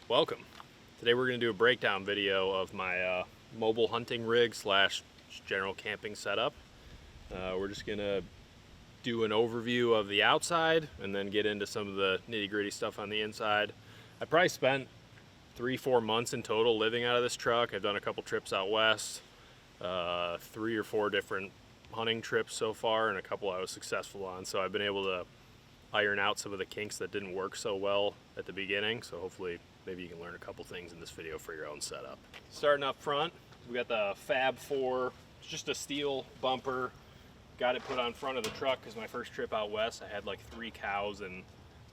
Welcome. Today we're going to do a breakdown video of my mobile hunting rig slash general camping setup. We're just going to do an overview of the outside and then get into some of the nitty-gritty stuff on the inside. I probably spent 3-4 months in total living out of this truck. I've done a couple trips out west, 3 or 4 different hunting trips so far, and a couple I was successful on. So I've been able to iron out some of the kinks that didn't work so well at the beginning. So hopefully maybe you can learn a couple things in this video for your own setup. Starting up front, we got the Fab 4. It's just a steel bumper. Got it put on front of the truck because my first trip out west, I had like 3 cows and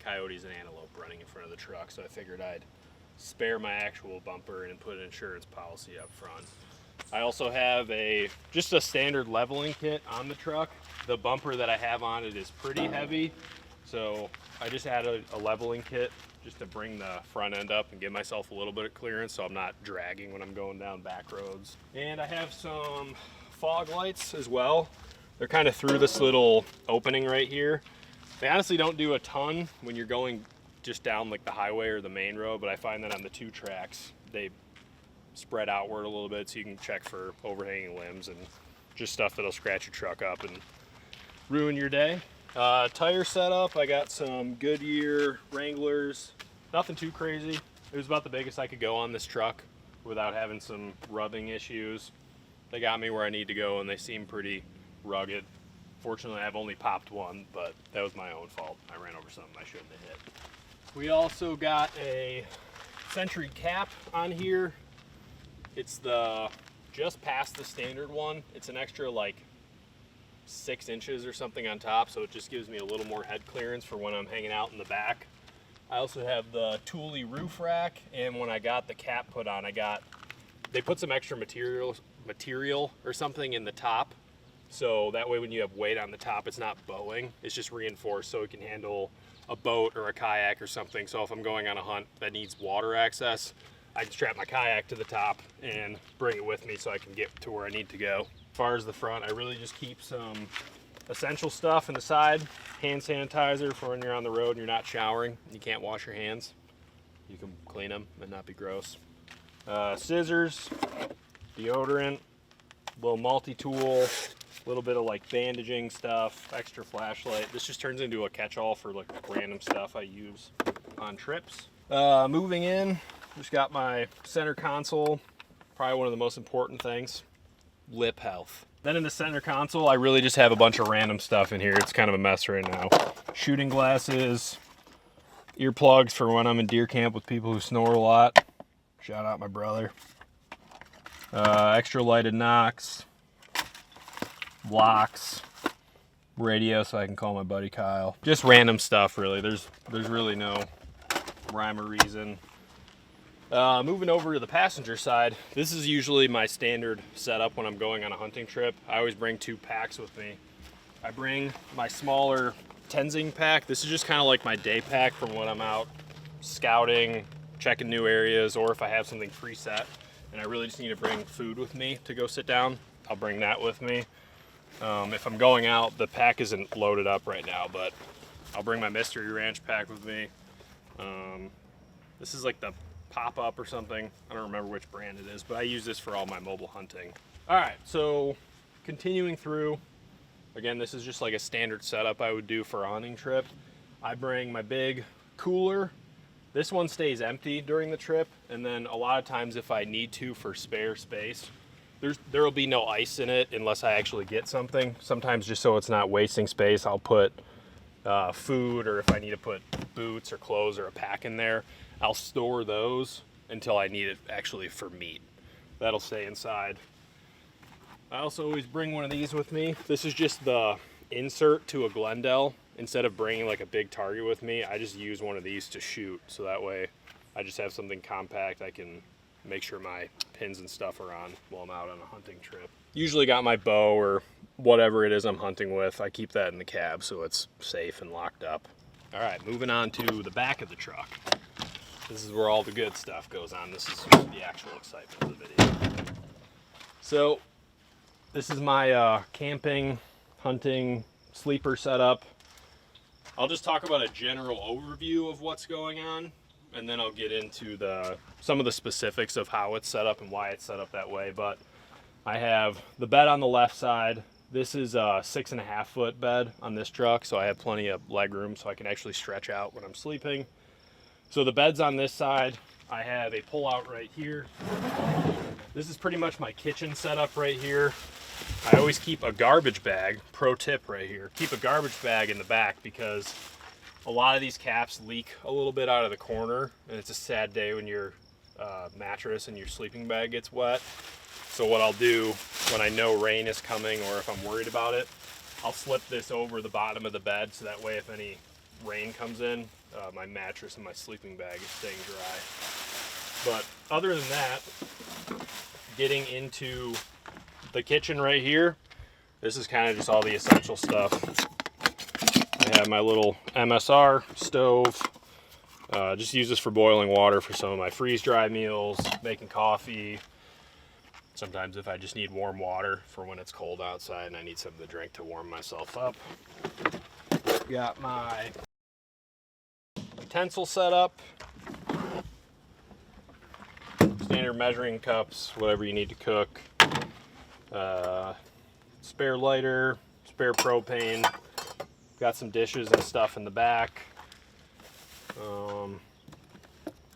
coyotes and antelope running in front of the truck. So I figured I'd spare my actual bumper and put an insurance policy up front. I also have just a standard leveling kit on the truck. The bumper that I have on it is pretty heavy, so I just added a leveling kit just to bring the front end up and give myself a little bit of clearance so I'm not dragging when I'm going down back roads. And I have some fog lights as well. They're kind of through this little opening right here. They honestly don't do a ton when you're going just down like the highway or the main road, but I find that on the 2 tracks they spread outward a little bit so you can check for overhanging limbs and just stuff that'll scratch your truck up and ruin your day. Tire setup, I got some Goodyear Wranglers, nothing too crazy. It was about the biggest I could go on this truck without having some rubbing issues. They got me where I need to go and they seem pretty rugged. Fortunately, I've only popped one, but that was my own fault. I ran over something I shouldn't have hit. We also got a Sentry cap on here. It's just past the standard one. It's an extra like 6 inches or something on top, so it just gives me a little more head clearance for when I'm hanging out in the back. I also have the Thule roof rack, and when I got the cap put on, they put some extra material or something in the top, so that way when you have weight on the top, it's not bowing. It's just reinforced so it can handle a boat or a kayak or something. So if I'm going on a hunt that needs water access, I can strap my kayak to the top and bring it with me so I can get to where I need to go. As far as the front, I really just keep some essential stuff in the side. Hand sanitizer for when you're on the road and you're not showering. You can't wash your hands. You can clean them and not be gross. Scissors, deodorant, little multi-tool, a little bit of like bandaging stuff, extra flashlight. This just turns into a catch-all for like random stuff I use on trips. Moving in, just got my center console, probably one of the most important things, lip health. Then in the center console, I really just have a bunch of random stuff in here. It's kind of a mess right now. Shooting glasses, earplugs for when I'm in deer camp with people who snore a lot. Shout out my brother. Extra lighted knocks, locks, radio so I can call my buddy Kyle. Just random stuff really. There's really no rhyme or reason. Moving over to the passenger side, this is usually my standard setup when I'm going on a hunting trip. I always bring 2 packs with me. I bring my smaller Tenzing pack. This is just kind of like my day pack from when I'm out scouting, checking new areas, or if I have something preset and I really just need to bring food with me to go sit down, I'll bring that with me. If I'm going out, the pack isn't loaded up right now, but I'll bring my Mystery Ranch pack with me. This is like the Pop-Up or something. I don't remember which brand it is, but I use this for all my mobile hunting. All right, so continuing through, again, this is just like a standard setup I would do for a hunting trip. I bring my big cooler. This one stays empty during the trip, and then a lot of times if I need to for spare space, there will be no ice in it unless I actually get something. Sometimes just so it's not wasting space, I'll put food, or if I need to put boots or clothes or a pack in there, I'll store those until I need it actually for meat. That'll stay inside. I also always bring one of these with me. This is just the insert to a Glendale. Instead of bringing like a big target with me, I just use one of these to shoot. So that way I just have something compact. I can make sure my pins and stuff are on while I'm out on a hunting trip. Usually got my bow or whatever it is I'm hunting with. I keep that in the cab so it's safe and locked up. All right, moving on to the back of the truck. This is where all the good stuff goes on. This is the actual excitement of the video. So this is my camping, hunting, sleeper setup. I'll just talk about a general overview of what's going on. and then I'll get into some of the specifics of how it's set up and why it's set up that way. But I have the bed on the left side. This is a 6.5 foot bed on this truck, so I have plenty of leg room so I can actually stretch out when I'm sleeping. So the bed's on this side. I have a pull out right here. This is pretty much my kitchen setup right here. I always keep a garbage bag, pro tip right here, keep a garbage bag in the back because a lot of these caps leak a little bit out of the corner, and it's a sad day when your mattress and your sleeping bag gets wet. So what I'll do when I know rain is coming, or if I'm worried about it, I'll slip this over the bottom of the bed so that way if any rain comes in, my mattress and my sleeping bag is staying dry. But other than that, getting into the kitchen right here, this is kind of just all the essential stuff. I have my little MSR stove. Just use this for boiling water for some of my freeze-dry meals, making coffee. Sometimes if I just need warm water for when it's cold outside and I need something to drink to warm myself up. Got my utensil set up. Standard measuring cups, whatever you need to cook. Spare lighter, spare propane. Got some dishes and stuff in the back.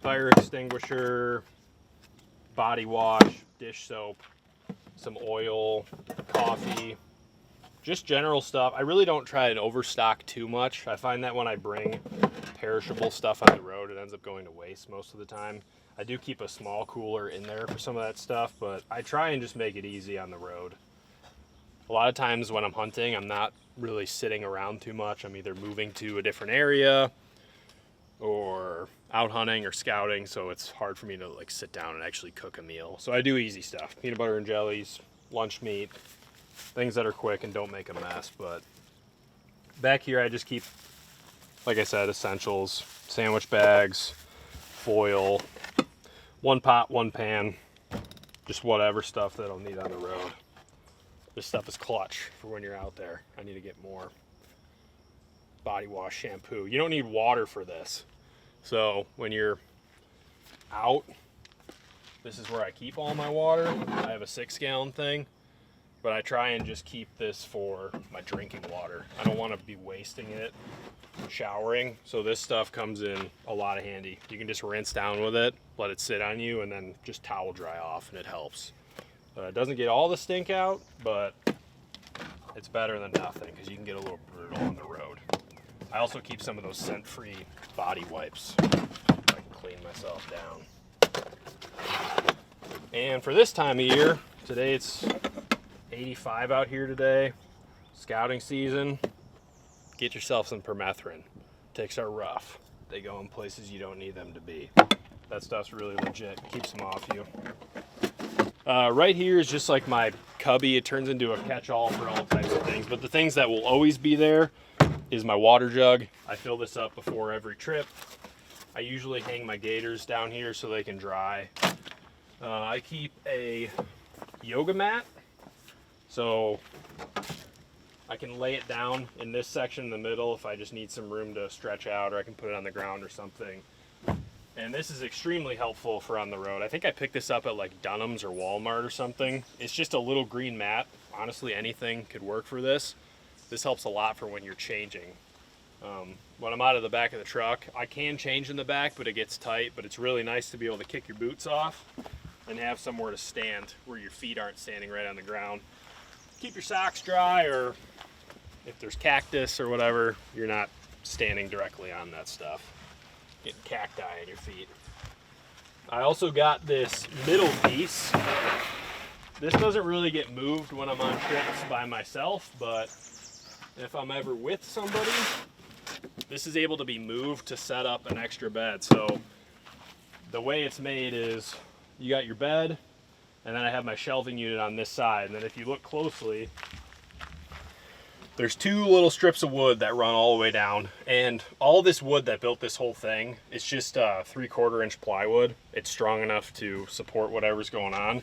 Fire extinguisher, body wash, dish soap, some oil, coffee, just general stuff. I really don't try and overstock too much. I find that when I bring perishable stuff on the road, it ends up going to waste most of the time. I do keep a small cooler in there for some of that stuff, but I try and just make it easy on the road. A lot of times when I'm hunting, I'm not really sitting around too much. I'm either moving to a different area or out hunting or scouting, so it's hard for me to like sit down and actually cook a meal. So I do easy stuff, peanut butter and jellies, lunch meat, things that are quick and don't make a mess. But back here I just keep, like I said, essentials, sandwich bags, foil, one pot, one pan, just whatever stuff that I'll need on the road. This stuff is clutch for when you're out there. I need to get more body wash, shampoo. You don't need water for this. So when you're out, this is where I keep all my water. I have a 6-gallon thing, but I try and just keep this for my drinking water. I don't want to be wasting it showering. So this stuff comes in a lot of handy. You can just rinse down with it, let it sit on you, and then just towel dry off, and it helps. It doesn't get all the stink out, but it's better than nothing because you can get a little brutal on the road. I also keep some of those scent-free body wipes so I can clean myself down. And for this time of year, today it's 85 out here today, scouting season. Get yourself some permethrin. Ticks are rough. They go in places you don't need them to be. That stuff's really legit. Keeps them off you. Right here is just like my cubby. It turns into a catch-all for all types of things. But the things that will always be there is my water jug. I fill this up before every trip. I usually hang my gaiters down here so they can dry. I keep a yoga mat. So I can lay it down in this section in the middle if I just need some room to stretch out, or I can put it on the ground or something. And this is extremely helpful for on the road. I think I picked this up at like Dunham's or Walmart or something. It's just a little green mat. Honestly, anything could work for this. This helps a lot for when you're changing. When I'm out of the back of the truck, I can change in the back, but it gets tight. But it's really nice to be able to kick your boots off and have somewhere to stand where your feet aren't standing right on the ground. Keep your socks dry, or if there's cactus or whatever, you're not standing directly on that stuff. Getting cacti on your feet. I also got this middle piece. This doesn't really get moved when I'm on trips by myself, but if I'm ever with somebody, this is able to be moved to set up an extra bed. So the way it's made is you got your bed, and then I have my shelving unit on this side. And then if you look closely, there's two little strips of wood that run all the way down, and all this wood that built this whole thing, it's just 3/4 inch plywood. It's strong enough to support whatever's going on.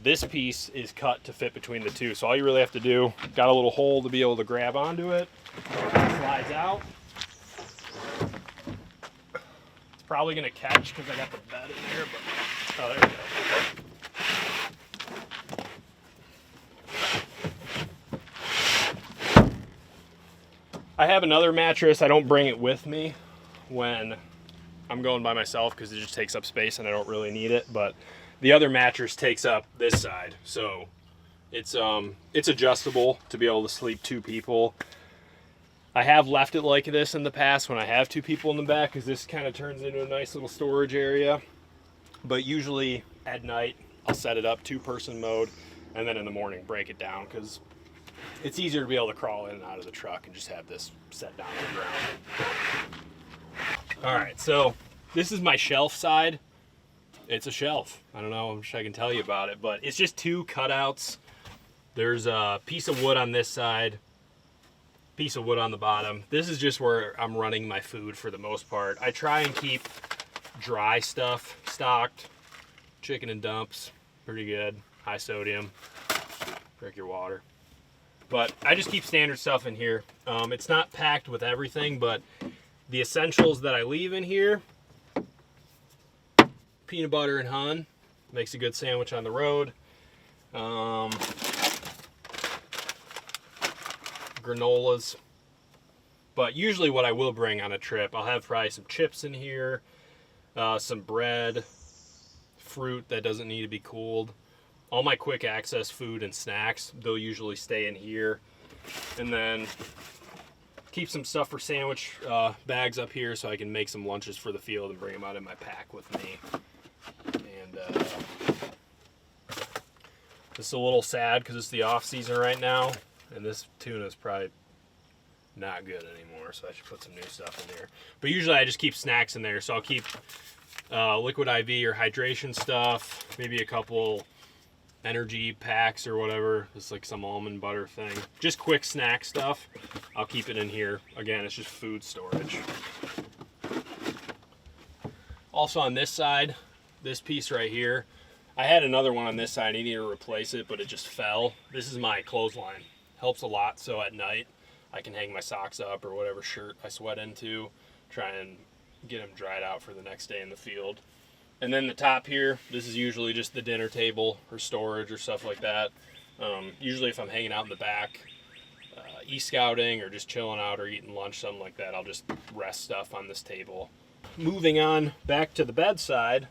This piece is cut to fit between the two, so all you really have to do, got a little hole to be able to grab onto it. It slides out. It's probably gonna catch because I got the bed in there, but oh, there we go. I have another mattress. I don't bring it with me when I'm going by myself because it just takes up space and I don't really need it, but the other mattress takes up this side, so it's adjustable to be able to sleep 2 people. I have left it like this in the past when I have 2 people in the back, because this kind of turns into a nice little storage area. But usually at night I'll set it up 2-person mode, and then in the morning break it down, because it's easier to be able to crawl in and out of the truck and just have this set down on the ground. All right, so this is my shelf side. It's a shelf. I don't know how much I can tell you about it, but it's just 2 cutouts. There's a piece of wood on this side, piece of wood on the bottom. This is just where I'm running my food for the most part. I try and keep dry stuff stocked. Chicken and dumps, pretty good. High sodium, drink your water. But I just keep standard stuff in here. It's not packed with everything, but the essentials that I leave in here: peanut butter and hun, makes a good sandwich on the road. Granolas. But usually what I will bring on a trip, I'll have probably some chips in here, some bread, fruit that doesn't need to be cooled. All my quick access food and snacks, they'll usually stay in here. And then keep some stuff for sandwich bags up here so I can make some lunches for the field and bring them out in my pack with me. And this is a little sad because it's the off season right now, and this tuna is probably not good anymore, so I should put some new stuff in there. But usually I just keep snacks in there, so I'll keep liquid IV or hydration stuff, maybe a couple energy packs or whatever. It's like some almond butter thing. Just quick snack stuff. I'll keep it in here. Again, it's just food storage. Also on this side, this piece right here, I had another one on this side. I needed to replace it, but it just fell. This is my clothesline. Helps a lot, so at night I can hang my socks up or whatever shirt I sweat into, try and get them dried out for the next day in the field. And then the top here, this is usually just the dinner table or storage or stuff like that. Usually if I'm hanging out in the back, e-scouting or just chilling out or eating lunch, something like that, I'll just rest stuff on this table. Moving on back to the bedside,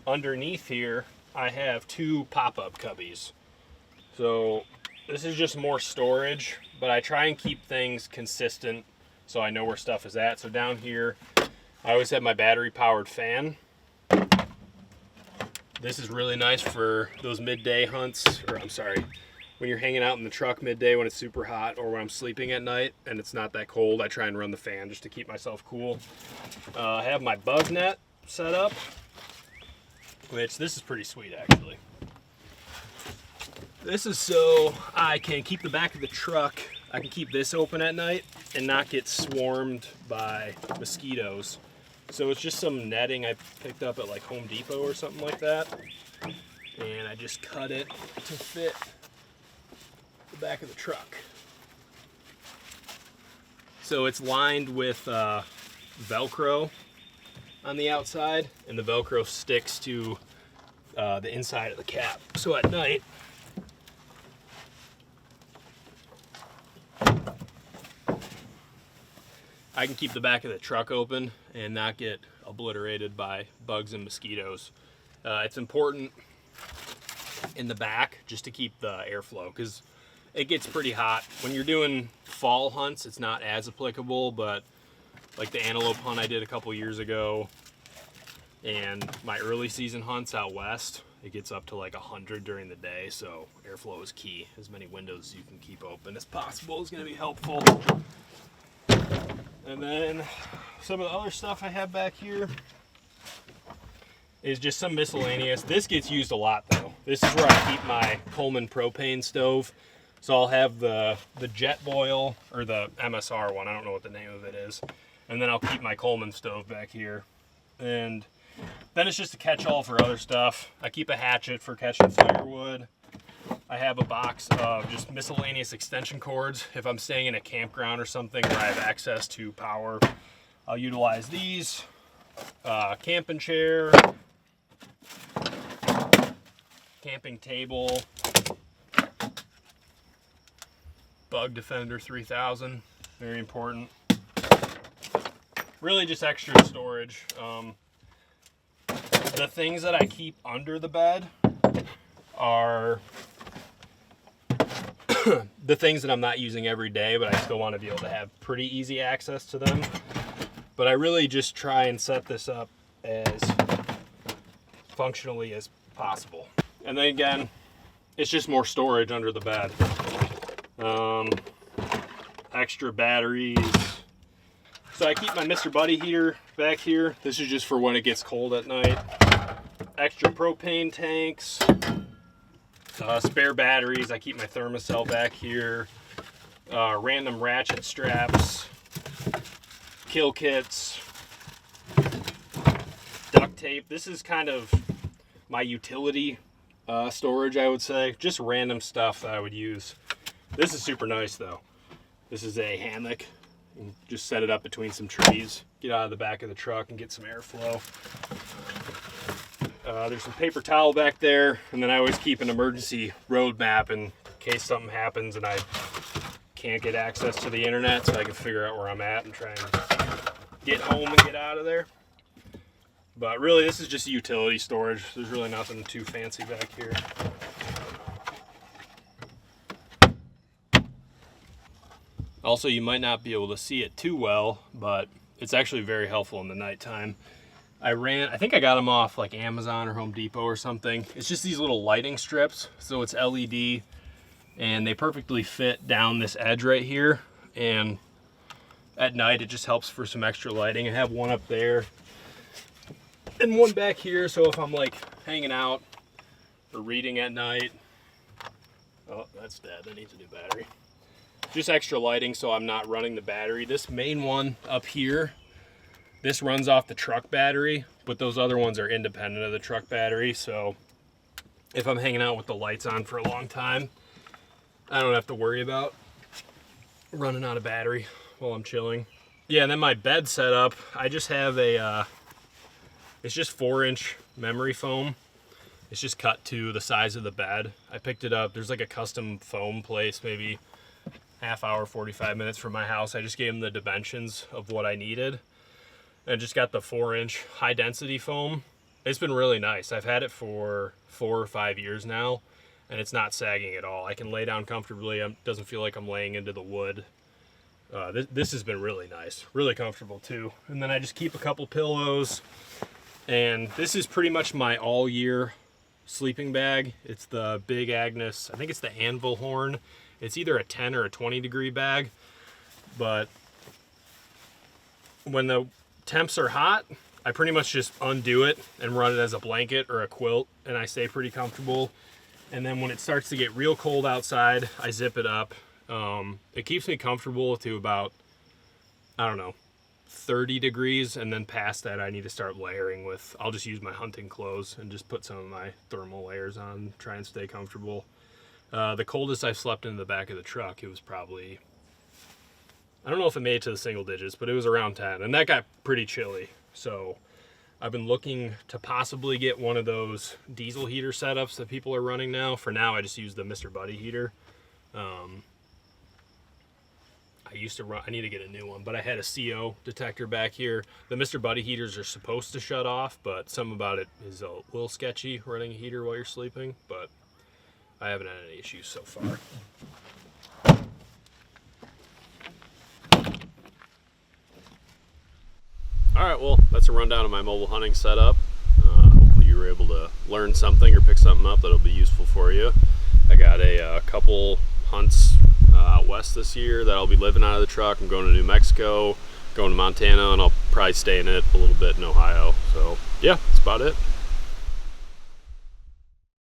underneath here, I have 2 pop-up cubbies. So this is just more storage, but I try and keep things consistent so I know where stuff is at. So down here, I always have my battery-powered fan. This is really nice for those midday hunts, or I'm sorry, when you're hanging out in the truck midday when it's super hot, or when I'm sleeping at night and it's not that cold. I try and run the fan just to keep myself cool. I have my bug net set up, which this is pretty sweet actually. This is so I can keep the back of the truck, I can keep this open at night and not get swarmed by mosquitoes. So it's just some netting I picked up at like Home Depot or something like that. And I just cut it to fit the back of the truck. So it's lined with Velcro on the outside, and the Velcro sticks to the inside of the cap. So at night, I can keep the back of the truck open and not get obliterated by bugs and mosquitoes. It's important in the back just to keep the airflow, because it gets pretty hot. When you're doing fall hunts, it's not as applicable, but like the antelope hunt I did a couple years ago and my early season hunts out west, it gets up to like 100 during the day, so airflow is key. As many windows as you can keep open as possible is going to be helpful. And then some of the other stuff I have back here is just some miscellaneous. This gets used a lot though. This is where I keep my Coleman propane stove. So I'll have the jet boil, or the MSR one, I don't know what the name of it is. And then I'll keep my Coleman stove back here. And then it's just a catch-all for other stuff. I keep a hatchet for catching firewood. I have a box of just miscellaneous extension cords. If I'm staying in a campground or something where I have access to power, I'll utilize these. camping chair, camping table, Bug Defender 3000, very important. Really just extra storage. The things that I keep under the bed are the things that I'm not using every day, but I still want to be able to have pretty easy access to them. But I really just try and set this up as functionally as possible. And then again, it's just more storage under the bed. Extra batteries. So I keep my Mr. Buddy heater back here. This is just for when it gets cold at night. Extra propane tanks. Spare batteries. I keep my thermocell back here. Random ratchet straps. Kill kits. Duct tape. This is kind of my utility storage, I would say. Just random stuff that I would use. This is super nice though. This is a hammock. Just set it up between some trees, get out of the back of the truck and get some airflow. There's some paper towel back there, and then I always keep an emergency road map in case something happens and I can't get access to the internet, so I can figure out where I'm at and try and get home and get out of there. But really, this is just utility storage. There's really nothing too fancy back here. Also, you might not be able to see it too well, but it's actually very helpful in the nighttime. I think I got them off like Amazon or Home Depot or something. It's just these little lighting strips, so it's LED, and they perfectly fit down this edge right here. And at night, it just helps for some extra lighting. I have one up there and one back here, so if I'm like hanging out or reading at night. Oh, that's dead. That needs a new battery. Just extra lighting so I'm not running the battery. This main one up here, this runs off the truck battery, but those other ones are independent of the truck battery. So if I'm hanging out with the lights on for a long time, I don't have to worry about running out of battery while I'm chilling. Yeah, and then my bed setup, I just have a, it's just 4-inch memory foam. It's just cut to the size of the bed. I picked it up. There's like a custom foam place, maybe half hour, 45 minutes from my house. I just gave them the dimensions of what I needed and just got the 4-inch high density foam. It's been really nice. I've had it for 4 or 5 years now, and it's not sagging at all. I can lay down comfortably. It doesn't feel like I'm laying into the wood. This has been really nice, really comfortable too. And then I just keep a couple pillows, and this is pretty much my all year sleeping bag. It's the Big Agnes, I think it's the Anvil Horn. It's either a 10 or a 20 degree bag, but when the temps are hot, I pretty much just undo it and run it as a blanket or a quilt, and I stay pretty comfortable. And then when it starts to get real cold outside, I zip it up. It keeps me comfortable to about, I don't know, 30 degrees, and then past that I need to start layering with, I'll just use my hunting clothes and just put some of my thermal layers on, try and stay comfortable. The coldest I've slept in the back of the truck, it was probably, I don't know if it made it to the single digits, but it was around 10, and that got pretty chilly. So I've been looking to possibly get one of those diesel heater setups that people are running now. For now, I just use the Mr. Buddy heater. I used to run, I need to get a new one, but I had a CO detector back here. The Mr. Buddy heaters are supposed to shut off, but something about it is a little sketchy running a heater while you're sleeping, but I haven't had any issues so far. All right, well, that's a rundown of my mobile hunting setup. Hopefully you were able to learn something or pick something up that'll be useful for you. I got a couple hunts out west this year that I'll be living out of the truck. I'm going to New Mexico, going to Montana, and I'll probably stay in it a little bit in Ohio. So yeah, that's about it.